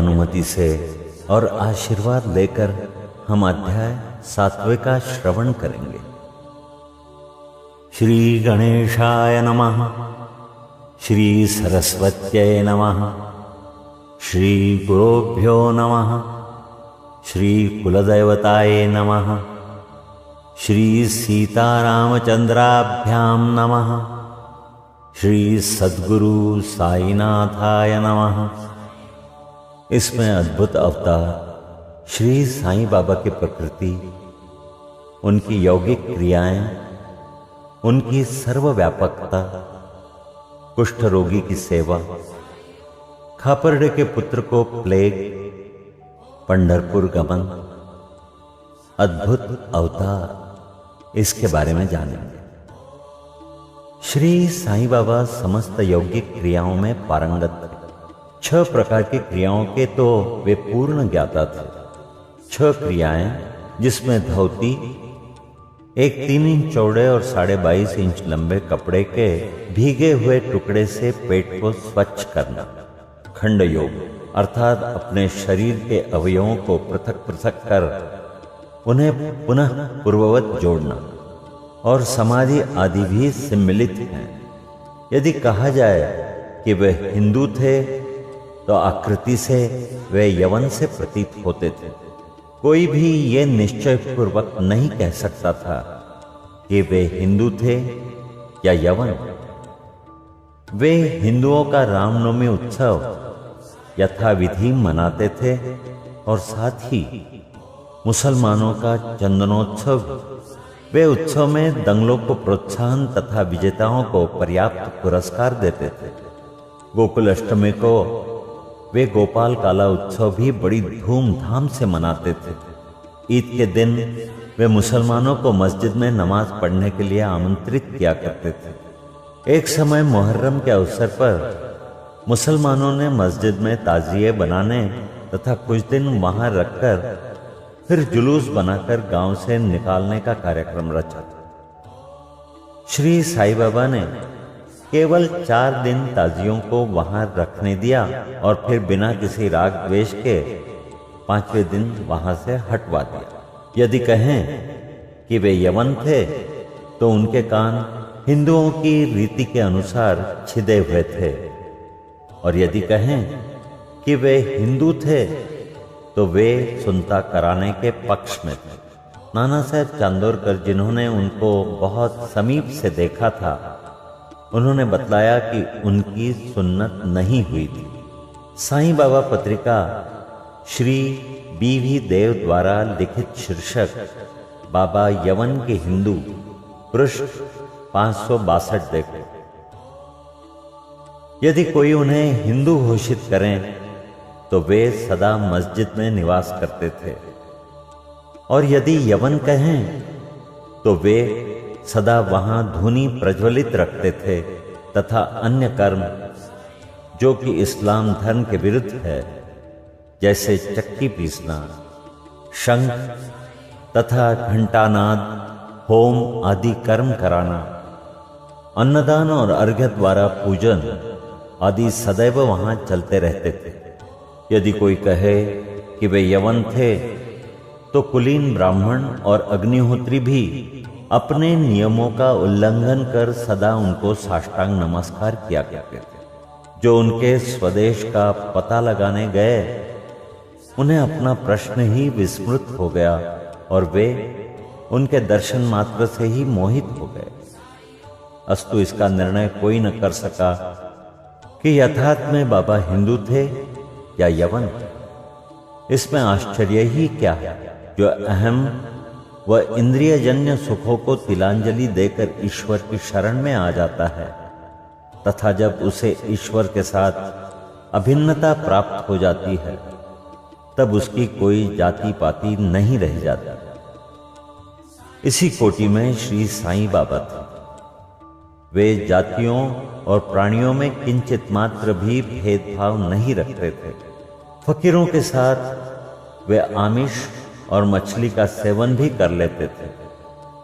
अनुमति से और आशीर्वाद लेकर हम अध्याय 7वें का श्रवण करेंगे। श्री गणेशाय नमः। श्री सरस्वत्यै नमः। श्री गुरुभ्यो नमः। श्री कुलदेवताय नमः। श्री सीतारामचंद्राभ्यां नमः। श्री सद्गुरु साईनाथाय नमः। इसमें अद्भुत अवतार श्री साईं बाबा की प्रकृति, उनकी यौगिक क्रियाएं, उनकी सर्वव्यापकता, कुष्ठ रोगी की सेवा, खापरडे के पुत्र को प्लेग, पंढरपुर गमन, अद्भुत अवतार, इसके बारे में जानेंगे। श्री साईं बाबा समस्त यौगिक क्रियाओं में पारंगत थे। 6 प्रकार की क्रियाओं के तो वे पूर्ण ज्ञाता थे। 6 क्रियाएं, जिसमें धोती, एक 3 इंच चौड़े और 22.5 इंच लंबे कपड़े के भीगे हुए टुकड़े से पेट को स्वच्छ करना, खंड योग अर्थात अपने शरीर के अवयवों को पृथक पृथक कर उन्हें पुनः पूर्ववत जोड़ना, और समाधि आदि भी सम्मिलित हैं। यदि कहा जाए कि वे हिंदू थे तो आकृति से वे यवन से प्रतीत होते थे। कोई भी ये निश्चय पूर्वक नहीं कह सकता था कि वे हिंदू थे या यवन। वे हिंदुओं का रामनवमी उत्सव यथाविधि मनाते थे और साथ ही मुसलमानों का चंदनोत्सव। वे उत्सव में दंगलों को प्रोत्साहन तथा विजेताओं को पर्याप्त पुरस्कार देते थे। गोकुल अष्टमी को वे गोपाल काला उत्सव भी बड़ी धूमधाम से मनाते थे। ईद के दिन वे मुसलमानों को मस्जिद में नमाज पढ़ने के लिए आमंत्रित किया करते थे। एक समय मुहर्रम के अवसर पर मुसलमानों ने मस्जिद में ताजिए बनाने तथा कुछ दिन वहां रखकर फिर जुलूस बनाकर गांव से निकालने का कार्यक्रम रचा। श्री साईं बाबा ने केवल 4 दिन ताजियों को वहां रखने दिया और फिर बिना किसी राग द्वेष के 5वें दिन वहां से हटवा दिया। यदि कहें कि वे यवन थे तो उनके कान हिंदुओं की रीति के अनुसार छिदे हुए थे, और यदि कहें कि वे हिंदू थे तो वे सुनता कराने के पक्ष में थे। नाना साहब चांदोरकर, जिन्होंने उनको बहुत समीप से देखा था, उन्होंने बतलाया कि उनकी सुन्नत नहीं हुई थी। साईं बाबा पत्रिका श्री बी.वी. देव द्वारा लिखित शीर्षक बाबा यवन के हिंदू, पृष्ठ 562 देखो। यदि कोई उन्हें हिंदू घोषित करें तो वे सदा मस्जिद में निवास करते थे, और यदि यवन कहें तो वे सदा वहां धुनी प्रज्वलित रखते थे तथा अन्य कर्म जो कि इस्लाम धर्म के विरुद्ध है, जैसे चक्की पीसना, शंख तथा घंटानाद, होम आदि कर्म कराना, अन्नदान और अर्घ्य द्वारा पूजन आदि सदैव वहां चलते रहते थे। यदि कोई कहे कि वे यवन थे तो कुलीन ब्राह्मण और अग्निहोत्री भी अपने नियमों का उल्लंघन कर सदा उनको साष्टांग नमस्कार किया करते थे। जो उनके स्वदेश का पता लगाने गए, उन्हें अपना प्रश्न ही विस्मृत हो गया और वे उनके दर्शन मात्र से ही मोहित हो गए। अस्तु इसका निर्णय कोई न कर सका कि यथार्थ में बाबा हिंदू थे या यवन। इसमें आश्चर्य ही क्या है, जो अहम व इंद्रियजन्य सुखों को तिलांजलि देकर ईश्वर की शरण में आ जाता है तथा जब उसे ईश्वर के साथ अभिन्नता प्राप्त हो जाती है, तब उसकी कोई जाति पाति नहीं रह जाती। इसी कोटि में श्री साईं बाबा थे। वे जातियों और प्राणियों में किंचित मात्र भी भेदभाव नहीं रखते थे। फकीरों के साथ वे आमिष और मछली का सेवन भी कर लेते थे।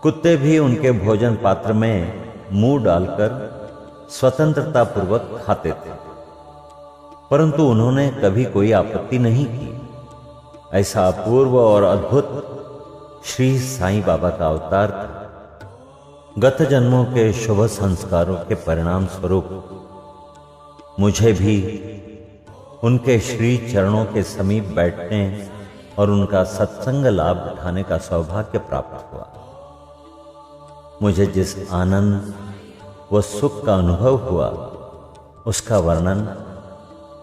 कुत्ते भी उनके भोजन पात्र में मुंह डालकर स्वतंत्रता पूर्वक खाते थे। परंतु उन्होंने कभी कोई आपत्ति नहीं की। ऐसा अपूर्व और अद्भुत श्री साईं बाबा का अवतार था। गत जन्मों के शुभ संस्कारों के परिणाम स्वरूप मुझे भी उनके श्री चरणों के समीप बैठने और उनका सत्संग लाभ उठाने का सौभाग्य प्राप्त हुआ। मुझे जिस आनंद व सुख का अनुभव हुआ उसका वर्णन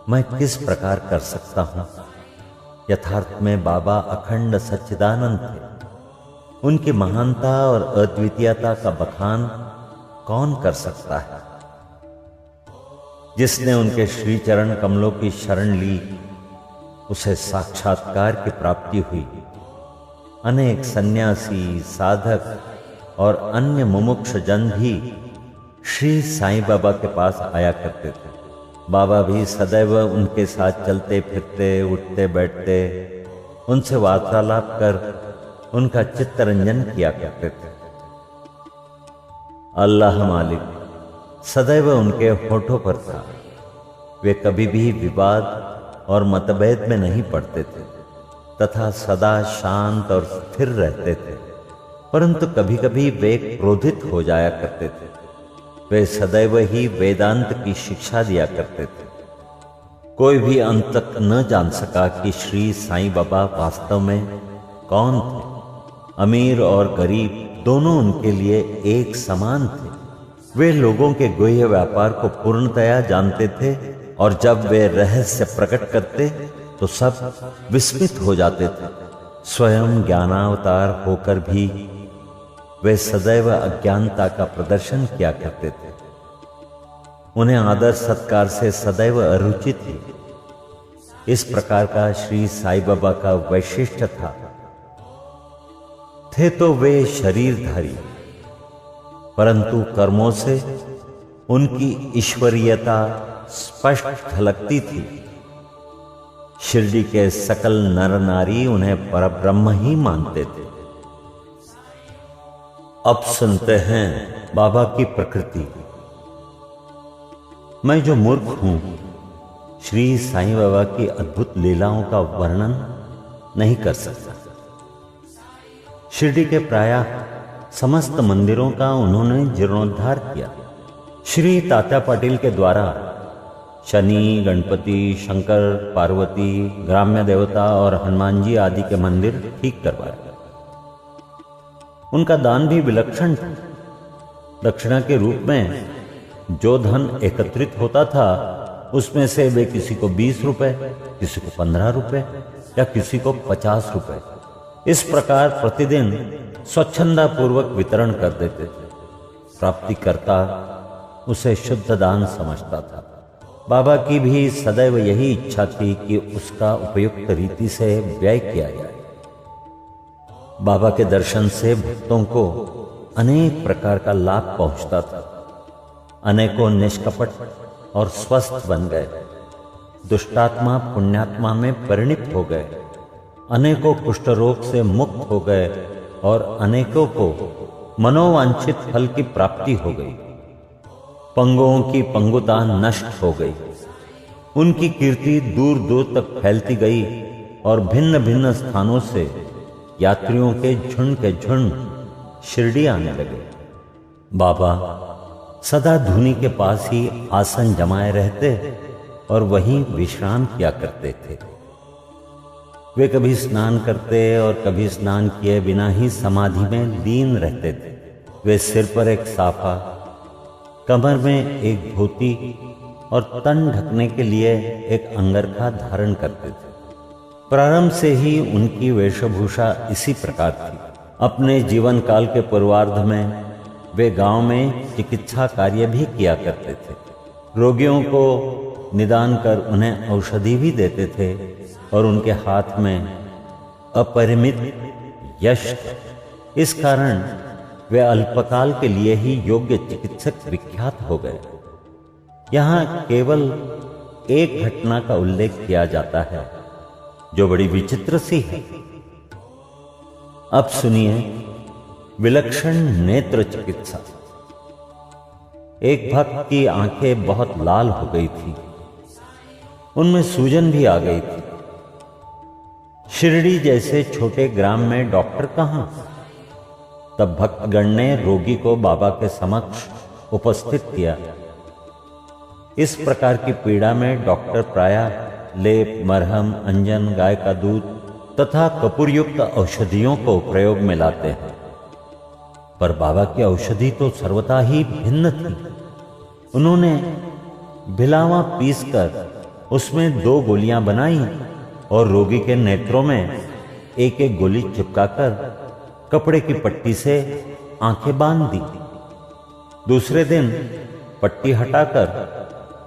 मैं किस प्रकार कर सकता हूं। यथार्थ में बाबा अखंड सच्चिदानंद थे। उनकी महानता और अद्वितीयता का बखान कौन कर सकता है। जिसने उनके श्री चरण कमलों की शरण ली उसे साक्षात्कार की प्राप्ति हुई। अनेक सन्यासी, साधक और अन्य मुमुक्ष जन भी श्री साईं बाबा के पास आया करते थे। बाबा भी सदैव उनके साथ चलते फिरते, उठते बैठते, उनसे वार्तालाप कर उनका चित्तरंजन किया करते थे। अल्लाह मालिक सदैव उनके होठों पर था। वे कभी भी विवाद और मतभेद में नहीं पड़ते थे तथा सदा शांत और स्थिर रहते थे। परंतु कभी कभी वे क्रोधित हो जाया करते थे। वे सदैव ही वेदांत की शिक्षा दिया करते थे। कोई भी अंत तक न जान सका कि श्री साईं बाबा वास्तव में कौन थे। अमीर और गरीब दोनों उनके लिए एक समान थे। वे लोगों के गुह्य व्यापार को पूर्णतया जानते थे और जब वे रहस्य प्रकट करते तो सब विस्मित हो जाते थे। स्वयं ज्ञानावतार होकर भी वे सदैव अज्ञानता का प्रदर्शन किया करते थे। उन्हें आदर सत्कार से सदैव अरुचि थी। इस प्रकार का श्री साईं बाबा का वैशिष्ट्य था। थे तो वे शरीरधारी, परंतु कर्मों से उनकी ईश्वरीयता स्पष्ट झलकती थी। शिरडी के सकल नर नारी उन्हें परब्रह्म ही मानते थे। अब सुनते हैं बाबा की प्रकृति। मैं जो मूर्ख हूं, श्री साईं बाबा की अद्भुत लीलाओं का वर्णन नहीं कर सकता। शिरडी के प्रायः समस्त मंदिरों का उन्होंने जीर्णोद्धार किया। श्री तात्या पाटिल के द्वारा शनि, गणपति, शंकर, पार्वती, ग्राम्य देवता और हनुमान जी आदि के मंदिर ठीक करवाए। उनका दान भी विलक्षण था। दक्षिणा के रूप में जो धन एकत्रित होता था उसमें से वे किसी को 20 रुपए, किसी को 15 रुपए या किसी को 50 रुपए इस प्रकार प्रतिदिन स्वच्छंदा पूर्वक वितरण कर देते थे। प्राप्तिकर्ता उसे शुद्ध दान समझता था। बाबा की भी सदैव यही इच्छा थी कि उसका उपयुक्त रीति से व्यय किया जाए। बाबा के दर्शन से भक्तों को अनेक प्रकार का लाभ पहुंचता था। अनेकों निष्कपट और स्वस्थ बन गए। दुष्टात्मा पुण्यात्मा में परिणित हो गए। अनेकों कुष्ठ रोग से मुक्त हो गए और अनेकों को मनोवांछित फल की प्राप्ति हो गई। पंगुओं की पंगुता नष्ट हो गई। उनकी कीर्ति दूर दूर तक फैलती गई और भिन्न भिन्न स्थानों से यात्रियों के झुंड शिरडी आने लगे। बाबा सदा धुनी के पास ही आसन जमाए रहते और वहीं विश्राम किया करते थे। वे कभी स्नान करते और कभी स्नान किए बिना ही समाधि में लीन रहते थे। वे सिर पर एक साफा, कमर में एक धोती और तन ढकने के लिए एक अंगरखा धारण करते थे। प्रारंभ से ही उनकी वेशभूषा इसी प्रकार थी। अपने जीवन काल के पूर्वार्ध में वे गांव में चिकित्सा कार्य भी किया करते थे। रोगियों को निदान कर उन्हें औषधि भी देते थे और उनके हाथ में अपरिमित यश था। इस कारण वे अल्पकाल के लिए ही योग्य चिकित्सक विख्यात हो गए। यहाँ केवल एक घटना का उल्लेख किया जाता है जो बड़ी विचित्र सी है। अब सुनिए विलक्षण नेत्र चिकित्सा। एक भक्त की आंखें बहुत लाल हो गई थी। उनमें सूजन भी आ गई थी। शिरडी जैसे छोटे ग्राम में डॉक्टर कहां? तब भक्तगण ने रोगी को बाबा के समक्ष उपस्थित किया। इस प्रकार की पीड़ा में डॉक्टर प्रायः लेप, मरहम, अंजन, गाय का दूध तथा कपूरयुक्त औषधियों को प्रयोग में लाते हैं, पर बाबा की औषधि तो सर्वथा ही भिन्न थी। उन्होंने भिलावा पीसकर उसमें 2 गोलियां बनाई और रोगी के नेत्रों में एक एक गोली चिपकाकर कपड़े की पट्टी से आंखें बांध दी। दूसरे दिन पट्टी हटाकर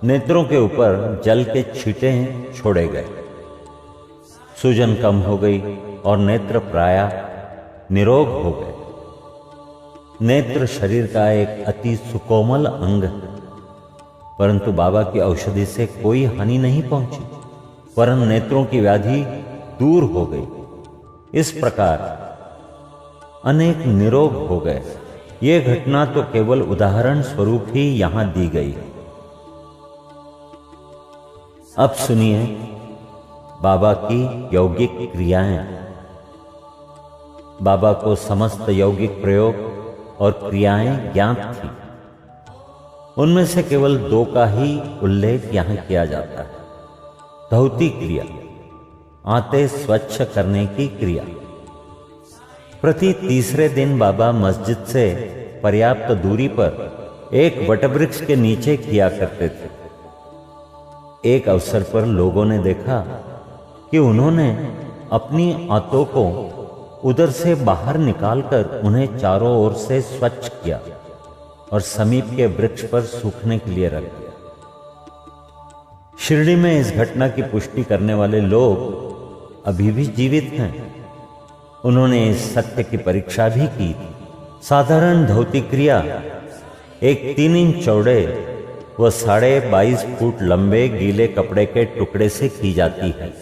नेत्रों के ऊपर जल के छींटे छोड़े गए। सूजन कम हो गई और नेत्र प्रायः निरोग हो गए। नेत्र शरीर का एक अति सुकोमल अंग है, परंतु बाबा की औषधि से कोई हानि नहीं पहुंची, वरन नेत्रों की व्याधि दूर हो गई। इस प्रकार अनेक निरोग हो गए। ये घटना तो केवल उदाहरण स्वरूप ही यहां दी गई है। अब सुनिए बाबा की यौगिक क्रियाएं। बाबा को समस्त यौगिक प्रयोग और क्रियाएं ज्ञात थी। उनमें से केवल 2 का ही उल्लेख यहां किया जाता है। धौती क्रिया, आंतें स्वच्छ करने की क्रिया। प्रति तीसरे दिन बाबा मस्जिद से पर्याप्त दूरी पर एक वटवृक्ष के नीचे किया करते थे। एक अवसर पर लोगों ने देखा कि उन्होंने अपनी आंतों को उधर से बाहर निकालकर उन्हें चारों ओर से स्वच्छ किया और समीप के वृक्ष पर सूखने के लिए रख दिया। शिरडी में इस घटना की पुष्टि करने वाले लोग अभी भी जीवित हैं। उन्होंने इस सत्य की परीक्षा भी की थी। साधारण धौती क्रिया एक 3 इंच चौड़े व 22.5 फुट लंबे गीले कपड़े के टुकड़े से की जाती है।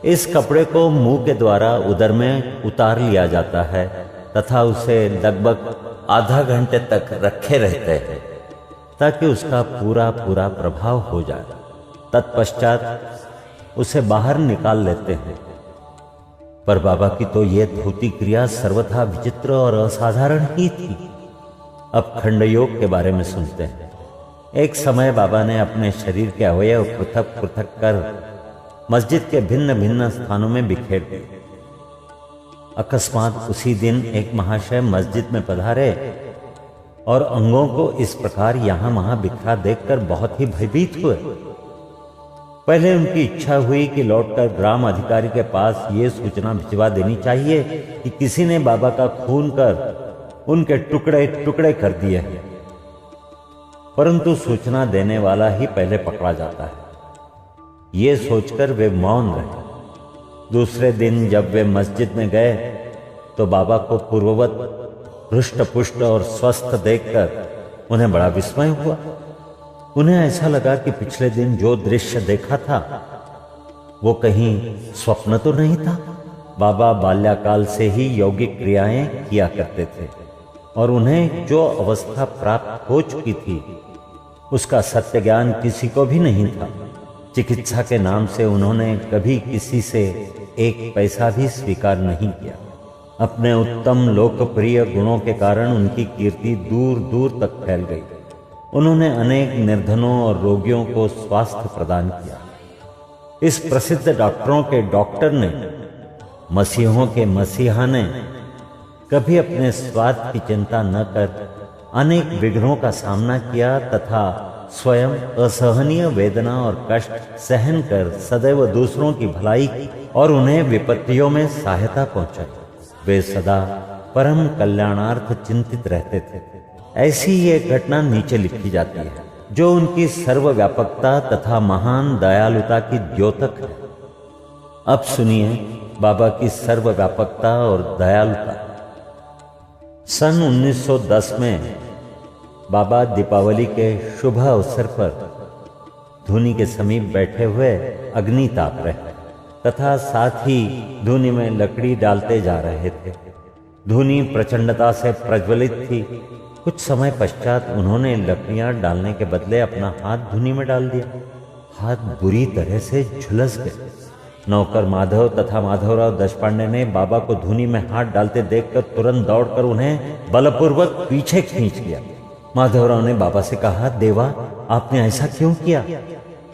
इस कपड़े को मुंह के द्वारा उदर में उतार लिया जाता है तथा उसे लगभग आधा घंटे तक रखे रहते हैं ताकि उसका पूरा प्रभाव हो जाए। तत्पश्चात उसे बाहर निकाल लेते हैं। पर बाबा की तो यह धौती क्रिया सर्वथा विचित्र और असाधारण ही थी। अब खंडयोग के बारे में सुनते हैं। एक समय बाबा ने अपने शरीर के अवयव पृथक कर मस्जिद के भिन्न भिन्न स्थानों में बिखेर दिए। अकस्मात उसी दिन एक महाशय मस्जिद में पधारे और अंगों को इस प्रकार यहां वहां बिखरा देखकर बहुत ही भयभीत हुए। पहले उनकी इच्छा हुई कि लौटकर ग्राम अधिकारी के पास ये सूचना भिजवा देनी चाहिए कि किसी ने बाबा का खून कर उनके टुकड़े टुकड़े कर दिए हैं, परंतु सूचना देने वाला ही पहले पकड़ा जाता है। ये सोचकर वे मौन रहे। दूसरे दिन जब वे मस्जिद में गए तो बाबा को पूर्ववत हृष्ट पुष्ट और स्वस्थ देखकर उन्हें बड़ा विस्मय हुआ। उन्हें ऐसा लगा कि पिछले दिन जो दृश्य देखा था वो कहीं स्वप्न तो नहीं था। बाबा बाल्यकाल से ही यौगिक क्रियाएं किया करते थे और उन्हें जो अवस्था प्राप्त हो चुकी थी उसका सत्य ज्ञान किसी को भी नहीं था। चिकित्सा के नाम से उन्होंने कभी किसी से 1 पैसा भी स्वीकार नहीं किया। अपने उत्तम लोकप्रिय गुणों के कारण उनकी कीर्ति दूर दूर तक फैल गई। उन्होंने अनेक निर्धनों और रोगियों को स्वास्थ्य प्रदान किया। इस प्रसिद्ध डॉक्टरों के डॉक्टर ने, मसीहों के मसीहा ने कभी अपने स्वार्थ की चिंता न कर अनेक विघ्नों का सामना किया तथा स्वयं असहनीय वेदना और कष्ट सहन कर सदैव दूसरों की भलाई की और उन्हें विपत्तियों में सहायता पहुंचाई। वे सदा परम कल्याणार्थ चिंतित रहते थे। ऐसी ये घटना नीचे लिखी जाती है जो उनकी सर्वव्यापकता तथा महान दयालुता की द्योतक है। अब सुनिए बाबा की सर्वव्यापकता और दयालुता। सन 1910 में बाबा दीपावली के शुभ अवसर पर धूनी के समीप बैठे हुए अग्नि ताप रहे तथा साथ ही धूनी में लकड़ी डालते जा रहे थे। धूनी प्रचंडता से प्रज्वलित थी। कुछ समय पश्चात उन्होंने लकड़ियां डालने के बदले अपना हाथ धूनी में डाल दिया। हाथ बुरी तरह से झुलस गए। नौकर माधव तथा माधवराव देशपांडे ने बाबा को धुनी में हाथ डालते देखकर तुरंत दौड़कर उन्हें बलपूर्वक पीछे खींच लिया। माधवराव ने बाबा से कहा, देवा, आपने ऐसा क्यों किया?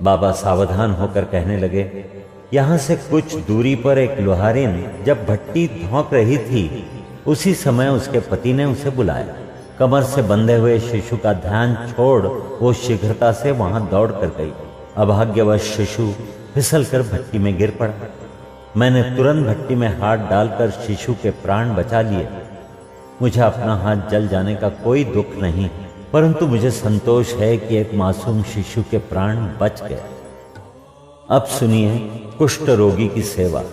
बाबा सावधान होकर कहने लगे, यहाँ से कुछ दूरी पर एक लोहारिन जब भट्टी धौंक रही थी, उसी समय उसके पति ने उसे बुलाया। कमर से बंधे हुए शिशु का ध्यान छोड़ वो शीघ्रता से वहां दौड़ कर गई। अभाग्यवश शिशु फिसल कर भट्टी में गिर पड़ा। मैंने तुरंत भट्टी में हाथ डालकर शिशु के प्राण बचा लिए। मुझे अपना हाथ जल जाने का कोई दुख नहीं, परंतु मुझे संतोष है कि एक मासूम शिशु के प्राण बच गए। अब सुनिए कुष्ठ रोगी की सेवा।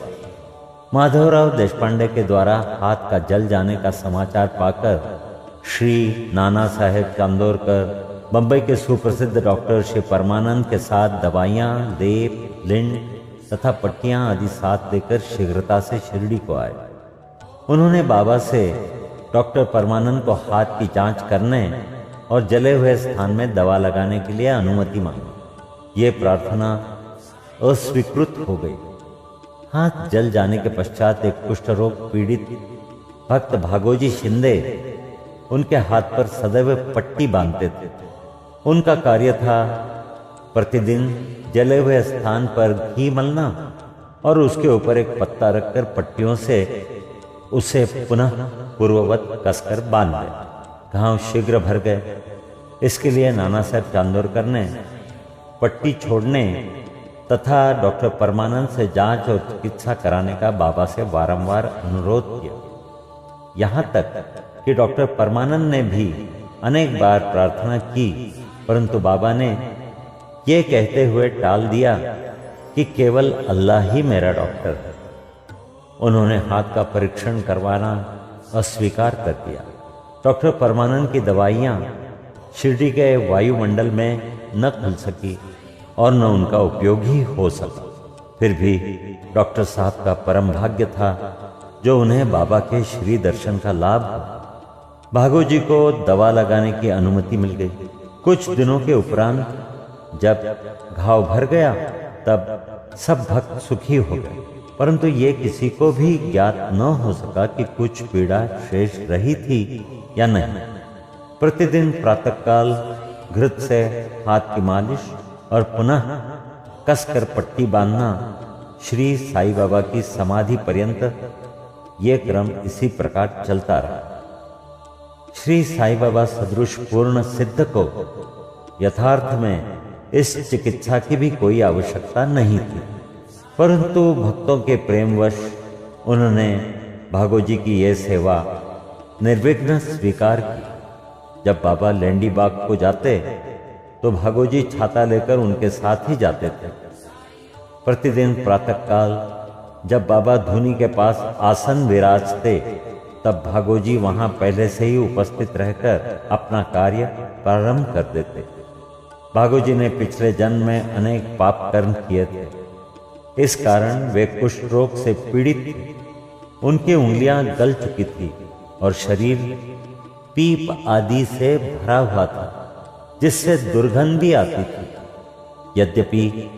माधवराव देशपांडे के द्वारा हाथ का जल जाने का समाचार पाकर श्री नाना साहेब चांदोरकर बंबई के सुप्रसिद्ध डॉक्टर श्री परमानंद के साथ दवाइयाँ, लेप, लिंड तथा पट्टियाँ आदि साथ लेकर शीघ्रता से शिरडी को आए। उन्होंने बाबा से डॉक्टर परमानंद को हाथ की जांच करने और जले हुए स्थान में दवा लगाने के लिए अनुमति मांगी। ये प्रार्थना अस्वीकृत हो गई। हाथ जल जाने के पश्चात एक कुष्ठ रोग पीड़ित भक्त भागोजी शिंदे उनके हाथ पर सदैव पट्टी बांधते थे। उनका कार्य था प्रतिदिन जले हुए स्थान पर घी मलना और उसके ऊपर एक पत्ता रखकर पट्टियों से उसे पुनः पूर्ववत कसकर बांध दिया। घाव शीघ्र भर गए। इसके लिए नाना साहब चांदोरकर ने पट्टी छोड़ने तथा डॉक्टर परमानंद से जांच और चिकित्सा कराने का बाबा से वारंवार अनुरोध किया। यहाँ तक कि डॉक्टर परमानंद ने भी अनेक बार प्रार्थना की, परंतु बाबा ने ये कहते हुए टाल दिया कि केवल अल्लाह ही मेरा डॉक्टर है। उन्होंने हाथ का परीक्षण करवाना अस्वीकार कर दिया। डॉक्टर परमानंद की दवाइयाँ शिरडी के वायुमंडल में न खुल सकी और न उनका उपयोग ही हो सका। फिर भी डॉक्टर साहब का परम भाग्य था जो उन्हें बाबा के श्री दर्शन का लाभ हुआ। भागोजी को दवा लगाने की अनुमति मिल गई। कुछ दिनों के उपरांत जब घाव भर गया तब सब भक्त सुखी हो गए, परंतु ये किसी को भी ज्ञात न हो सका कि कुछ पीड़ा शेष रही थी या नहीं। प्रतिदिन प्रातःकाल घृत से हाथ की मालिश और पुनः कसकर पट्टी बांधना श्री साईं बाबा की समाधि पर्यंत ये क्रम इसी प्रकार चलता रहा। श्री साईं बाबा सदृश पूर्ण सिद्ध को यथार्थ में इस चिकित्सा की भी कोई आवश्यकता नहीं थी, परंतु भक्तों के प्रेमवश उन्होंने भागोजी की ये सेवा निर्विघ्न स्वीकार की। जब बाबा लेंडी बाग को जाते तो भागोजी छाता लेकर उनके साथ ही जाते थे। प्रतिदिन प्रातःकाल जब बाबा धुनी के पास आसन विराजते तब भागोजी वहां पहले से ही उपस्थित रहकर अपना कार्य प्रारंभ कर देते। भागोजी ने पिछले जन्म में अनेक पाप कर्म किए थे, इस कारण वे कुष्ठ रोग से पीड़ित थे। उनकी उंगलियां गल चुकी थी और शरीर पीप आदि से भरा हुआ था, जिससे दुर्गंध भी आती थी। यद्यपि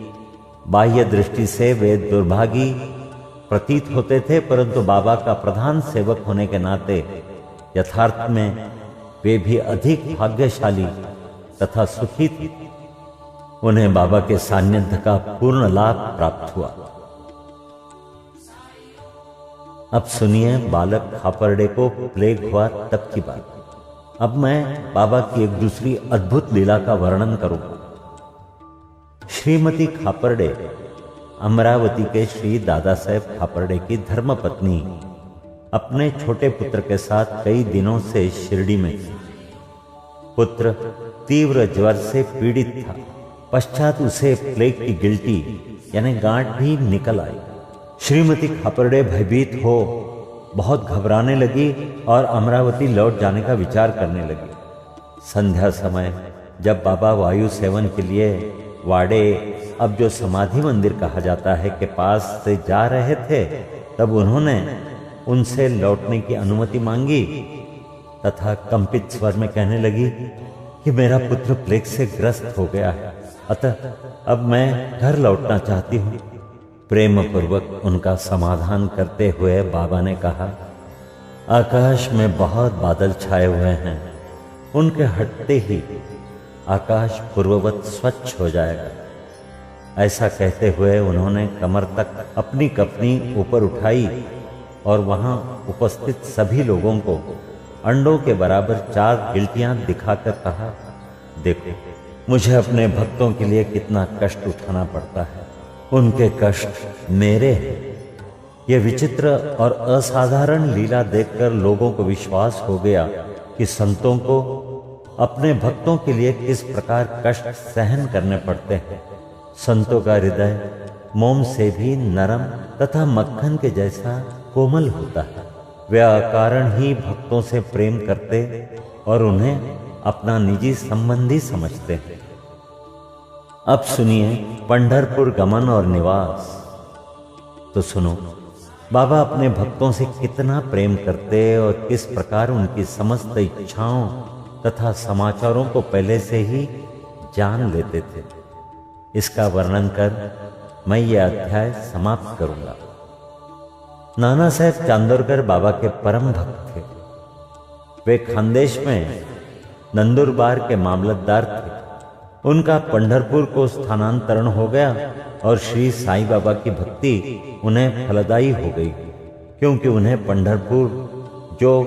बाह्य दृष्टि से वे दुर्भागी प्रतीत होते थे, परंतु बाबा का प्रधान सेवक होने के नाते यथार्थ में वे भी अधिक भाग्यशाली तथा सुखी थे। उन्हें बाबा के सान्निध्य का पूर्ण लाभ प्राप्त हुआ। अब सुनिए बालक खापरडे को प्लेग हुआ तब की बात। अब मैं बाबा की एक दूसरी अद्भुत लीला का वर्णन करूंगा। श्रीमती खापरडे अमरावती के श्री दादा साहेब खापरडे की धर्मपत्नी अपने छोटे पुत्र के साथ कई दिनों से शिरडी में थी। पुत्र तीव्र ज्वर से पीड़ित था। पश्चात उसे प्लेग की गिल्टी यानी गांठ भी निकल आई। श्रीमती खापरडे भयभीत हो बहुत घबराने लगी और अमरावती लौट जाने का विचार करने लगी। संध्या समय जब बाबा वायु सेवन के लिए वाड़े, अब जो समाधि मंदिर कहा जाता है, के पास से जा रहे थे, तब उन्होंने उनसे लौटने की अनुमति मांगी तथा कंपित स्वर में कहने लगी कि मेरा पुत्र प्लेग से ग्रस्त हो गया है अतः अब मैं घर लौटना चाहती हूँ। प्रेम पूर्वक उनका समाधान करते हुए बाबा ने कहा, आकाश में बहुत बादल छाए हुए हैं, उनके हटते ही आकाश पूर्ववत स्वच्छ हो जाएगा। ऐसा कहते हुए उन्होंने कमर तक अपनी कफनी ऊपर उठाई और वहां उपस्थित सभी लोगों को अंडों के बराबर 4 गिल्टियां दिखाकर कहा, देखो मुझे अपने भक्तों के लिए कितना कष्ट उठाना पड़ता है, उनके कष्ट मेरे हैं। यह विचित्र और असाधारण लीला देखकर लोगों को विश्वास हो गया कि संतों को अपने भक्तों के लिए किस प्रकार कष्ट सहन करने पड़ते हैं। संतों का हृदय मोम से भी नरम तथा मक्खन के जैसा कोमल होता है। वे अकारण ही भक्तों से प्रेम करते और उन्हें अपना निजी संबंधी समझते हैं। अब सुनिए पंढरपुर गमन और निवास। तो सुनो, बाबा अपने भक्तों से कितना प्रेम करते और किस प्रकार उनकी समस्त इच्छाओं तथा समाचारों को पहले से ही जान लेते थे। इसका वर्णन कर मैं यह अध्याय समाप्त करूंगा। नाना साहेब चांदोरकर बाबा के परम भक्त थे। वे खानदेश में नंदुरबार के मामलतदार थे। उनका पंढरपुर को स्थानांतरण हो गया और श्री साईं बाबा की भक्ति उन्हें फलदायी हो गई, क्योंकि उन्हें पंढरपुर, जो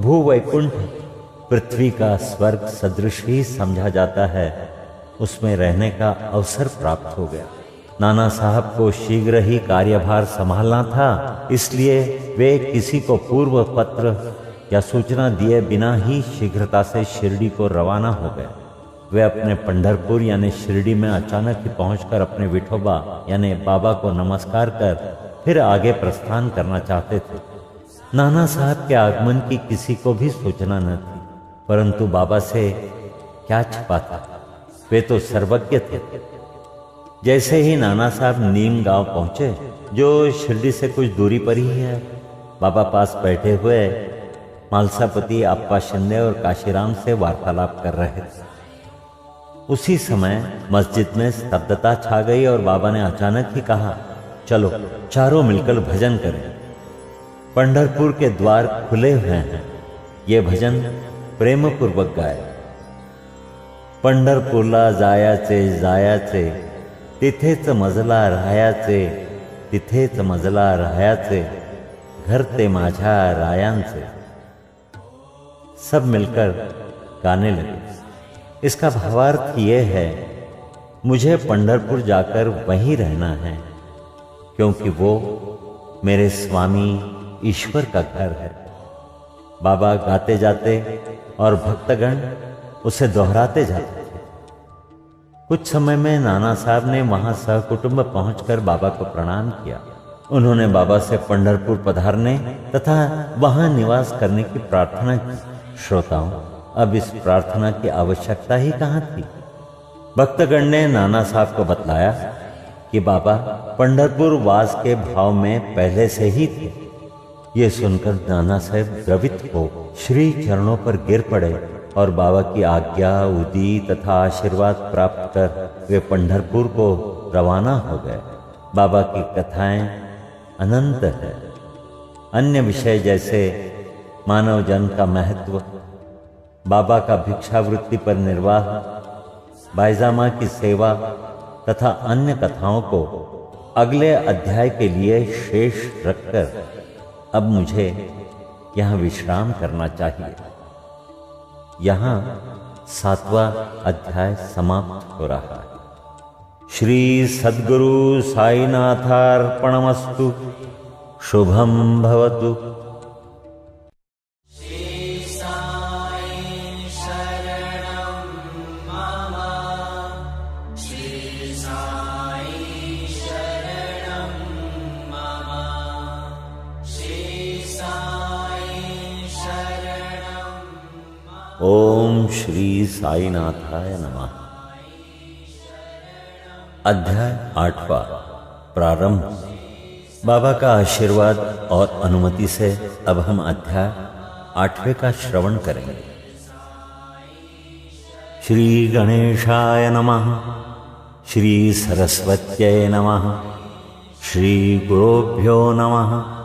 भूवैकुंठ पृथ्वी का स्वर्ग सदृश ही समझा जाता है, उसमें रहने का अवसर प्राप्त हो गया। नाना साहब को शीघ्र ही कार्यभार संभालना था, इसलिए वे किसी को पूर्व पत्र या सूचना दिए बिना ही शीघ्रता से शिरडी को रवाना हो गए। वे अपने पंढरपुर यानी शिरडी में अचानक ही पहुंचकर अपने विठोबा यानी बाबा को नमस्कार कर फिर आगे प्रस्थान करना चाहते थे। नाना साहब के आगमन की किसी को भी सूचना न थी, परंतु बाबा से क्या छिपा था, वे तो सर्वज्ञ थे। जैसे ही नाना साहब नीम गांव पहुंचे, जो शिरडी से कुछ दूरी पर ही है, बाबा पास बैठे हुए मालसापति अप्पा शिंदे और काशीराम से वार्तालाप कर रहे थे। उसी समय मस्जिद में स्तब्धता छा गई और बाबा ने अचानक ही कहा, चलो चारों मिलकर भजन करें। पंढरपुर के द्वार खुले हुए हैं। ये भजन प्रेम पूर्वक गाए। पंढरपूरला जायाचे जायाचे, तिथेच मजला राहायाचे, तिथेच मजला राहायाचे, घर ते माझ्या रायांचे। सब मिलकर गाने लगे। इसका भावार्थ ये है, मुझे पंढरपुर जाकर वहीं रहना है, क्योंकि वो मेरे स्वामी ईश्वर का घर है। बाबा गाते जाते और भक्तगण उसे दोहराते जाते थे। कुछ समय में नाना साहब ने वहां सहकुटुंब पहुंचकर बाबा को प्रणाम किया। उन्होंने बाबा से पंढरपुर पधारने तथा वहां निवास करने की प्रार्थना की। श्रोताओं, अब इस प्रार्थना की आवश्यकता ही कहाँ थी। भक्तगण ने नाना साहब को बतलाया कि बाबा पंढरपुर वास के भाव में पहले से ही थे। ये सुनकर नाना साहब द्रवित हो श्री चरणों पर गिर पड़े और बाबा की आज्ञा, उदी तथा आशीर्वाद प्राप्त कर वे पंढरपुर को रवाना हो गए। बाबा की कथाएं अनंत है। अन्य विषय जैसे मानव जन्म का महत्व, बाबा का भिक्षावृत्ति पर निर्वाह, बायजामा की सेवा तथा अन्य कथाओं को अगले अध्याय के लिए शेष रखकर अब मुझे यहाँ विश्राम करना चाहिए। यहाँ 7वां अध्याय समाप्त हो रहा है। श्री सद्गुरु साईनाथार्पणमस्तु। शुभम भवतु। ओम श्री साईनाथाय नमः। अध्याय 8वां प्रारंभ। बाबा का आशीर्वाद और अनुमति से अब हम अध्याय 8वें का श्रवण करेंगे। श्री गणेशाय नमः। श्री सरस्वत्यै नमः। श्री गुरुभ्यो नमः।